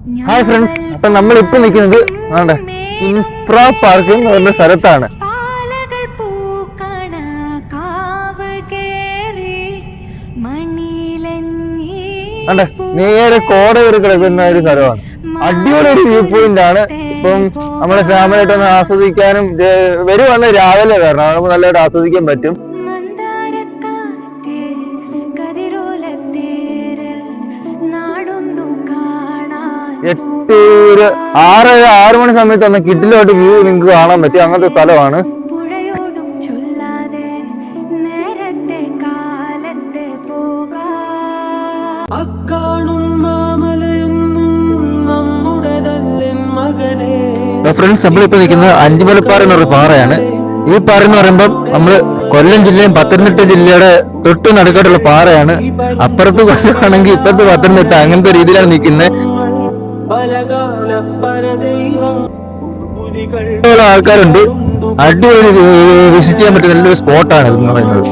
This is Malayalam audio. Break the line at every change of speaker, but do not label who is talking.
ഹായ് ഫ്രണ്ട്സ്, അപ്പൊ നമ്മളിപ്പോ നിൽക്കുന്നത് ഇൻഫ്ര പാർക്ക് എന്ന് പറഞ്ഞ സ്ഥലത്താണ്. നേരെ കോട കയറി കിടക്കുന്ന ഒരു സ്ഥലമാണ്. അടിപൊളി ഒരു വ്യൂ പോയിന്റ് ആണ്. ഇപ്പം നമ്മുടെ ഫാമിലിയായിട്ടൊന്ന് ആസ്വദിക്കാനും വരുവന്ന് രാവിലെ വരണം, നമുക്ക് നല്ലതായിട്ട് ആസ്വദിക്കാൻ പറ്റും. ഒരു 6 മണി സമയത്ത് വന്ന കിട്ടിലോട്ട് വ്യൂ നിങ്ങൾക്ക് കാണാൻ പറ്റും. അങ്ങനത്തെ സ്ഥലമാണ്. ഫ്രണ്ട്സ്, നമ്മളിപ്പോ നിൽക്കുന്നത് അഞ്ചുമലപ്പാറ എന്നൊരു പാറയാണ്. ഈ പാറ എന്ന് പറയുമ്പോൾ നമ്മള് കൊല്ലം ജില്ലയും പത്തനംതിട്ട ജില്ലയുടെ തൊട്ട് നടുക്കായിട്ടുള്ള പാറയാണ്. അപ്പുറത്ത് കൊല്ലമാണെങ്കിൽ ഇപ്പുറത്ത് പത്തനംതിട്ട, അങ്ങനത്തെ രീതിയിലാണ് നിൽക്കുന്നത്. ആൾക്കാരുണ്ട്. അടിപൊളി വിസിറ്റ് ചെയ്യാൻ പറ്റുന്ന നല്ലൊരു സ്പോട്ടാണ് ഇതെന്ന് പറയുന്നത്.